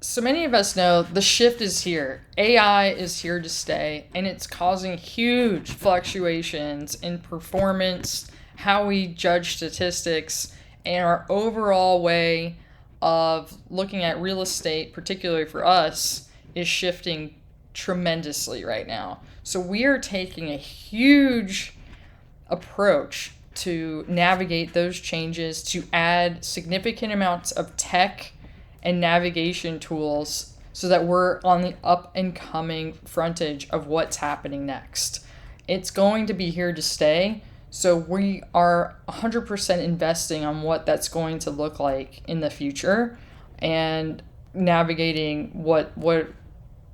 So many of us know the shift is here. AI is here to stay, and it's causing huge fluctuations in performance, how we judge statistics, and our overall way of looking at real estate, particularly for us, is shifting tremendously right now. So we are taking a huge approach to navigate those changes, to add significant amounts of tech and navigation tools so that we're on the up and coming frontage of what's happening next. It's going to be here to stay. So we are 100% investing on what that's going to look like in the future and navigating what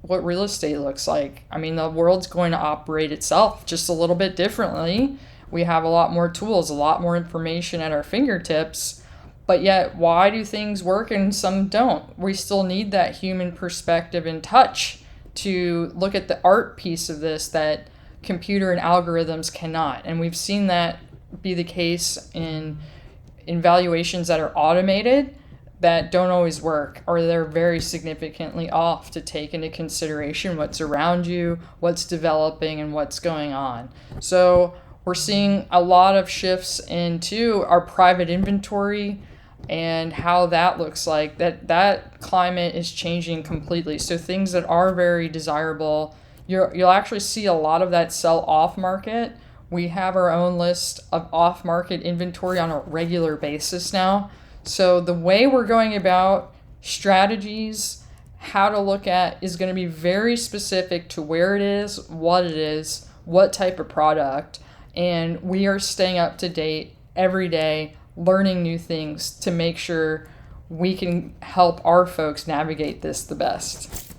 real estate looks like. I mean, the world's going to operate itself just a little bit differently. We have a lot more tools, a lot more information at our fingertips. But yet, why do things work and some don't? We still need that human perspective and touch to look at the art piece of this that computer and algorithms cannot. And we've seen that be the case in valuations that are automated that don't always work, or they're very significantly off to take into consideration what's around you, what's developing, and what's going on. So we're seeing a lot of shifts into our private inventory and how that looks like. That climate is changing completely. So things that are very desirable, you'll actually see a lot of that sell off market. We have our own list of off market inventory on a regular basis now. So the way we're going about strategies, how to look at, is going to be very specific to where it is, what type of product, and we are staying up to date every day, learning new things to make sure we can help our folks navigate this the best.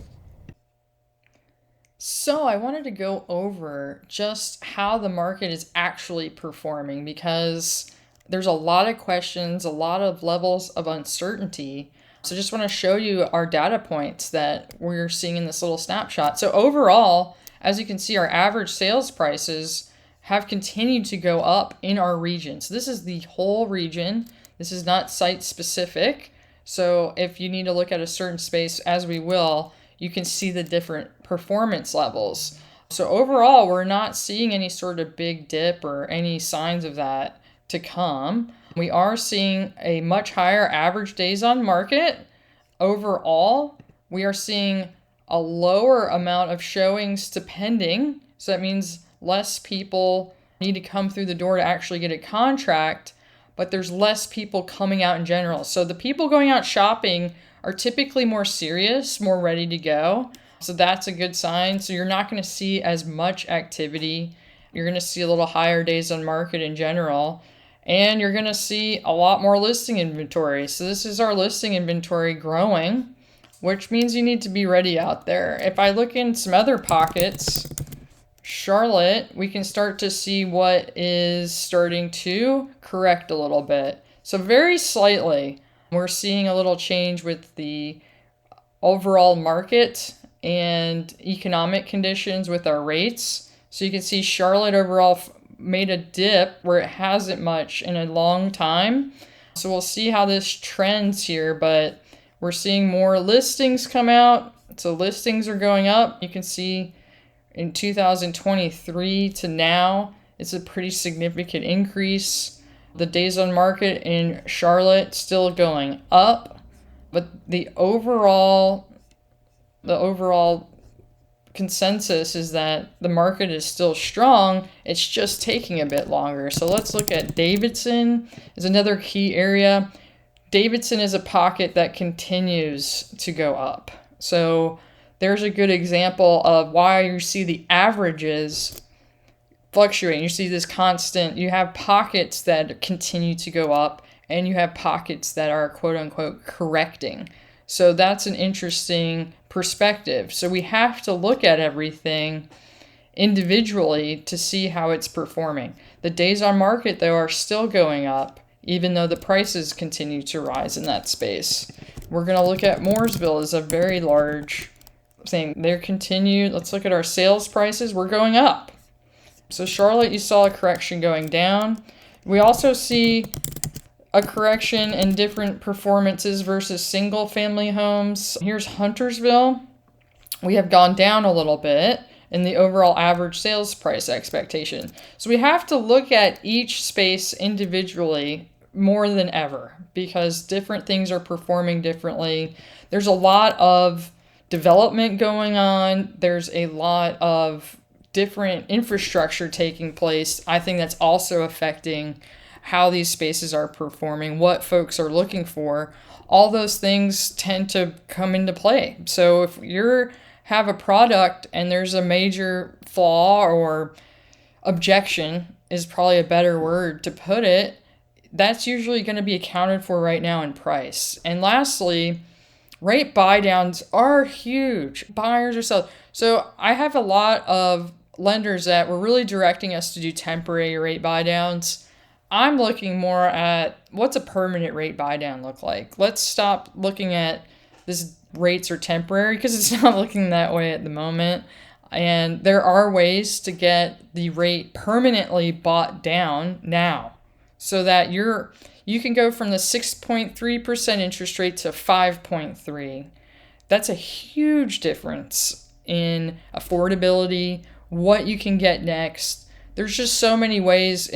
So I wanted to go over just how the market is actually performing, because there's a lot of questions, a lot of levels of uncertainty. So just want to show you our data points that we're seeing in this little snapshot. So overall, as you can see, our average sales prices have continued to go up in our region. So this is the whole region. This is not site specific. So if you need to look at a certain space, as we will, you can see the different performance levels. So overall, we're not seeing any sort of big dip or any signs of that to come. We are seeing a much higher average days on market. Overall, we are seeing a lower amount of showings to pending. So that means less people need to come through the door to actually get a contract, but there's less people coming out in general. So the people going out shopping are typically more serious, more ready to go. So that's a good sign. So you're not going to see as much activity. You're going to see a little higher days on market in general, and you're going to see a lot more listing inventory. So this is our listing inventory growing, which means you need to be ready out there. If I look in some other pockets, Charlotte, we can start to see what is starting to correct a little bit. So very slightly, we're seeing a little change with the overall market and economic conditions with our rates. So you can see Charlotte overall made a dip where it hasn't much in a long time. So we'll see how this trends here, but we're seeing more listings come out. So listings are going up. You can see in 2023 to now, it's a pretty significant increase. The days on market in Charlotte still going up, but the overall consensus is that the market is still strong. It's just taking a bit longer. So let's look at Davidson is another key area. Davidson is a pocket that continues to go up. So there's a good example of why you see the averages fluctuating. You see this constant, you have pockets that continue to go up, and you have pockets that are quote unquote correcting. So that's an interesting perspective. So we have to look at everything individually to see how it's performing. The days on market, though, are still going up, even though the prices continue to rise in that space. We're going to look at Mooresville as a very large thing. They're continued. Let's look at our sales prices. We're going up. So Charlotte, you saw a correction going down. We also see a correction in different performances versus single family homes. Here's Huntersville. We have gone down a little bit in the overall average sales price expectation. So we have to look at each space individually more than ever because different things are performing differently. There's a lot of development going on. There's a lot of different infrastructure taking place. I think that's also affecting how these spaces are performing, what folks are looking for. All those things tend to come into play. So if you're have a product and there's a major flaw or objection is probably a better word to put it, that's usually going to be accounted for right now in price. And lastly, rate buy downs are huge. Buyers or sellers. So I have a lot of lenders that were really directing us to do temporary rate buy downs. I'm looking more at what's a permanent rate buy down look like. Let's stop looking at this rates are temporary because it's not looking that way at the moment. And there are ways to get the rate permanently bought down now so that you can go from the 6.3% interest rate to 5.3. That's a huge difference in affordability, what you can get next. There's just so many ways.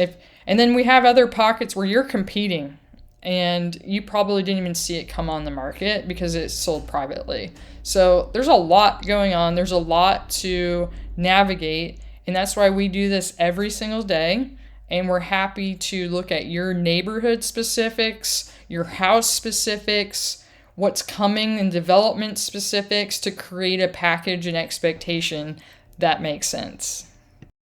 And then we have other pockets where you're competing and you probably didn't even see it come on the market because it's sold privately. So there's a lot going on. There's a lot to navigate. And that's why we do this every single day. And we're happy to look at your neighborhood specifics, your house specifics, what's coming in development specifics to create a package and expectation that makes sense.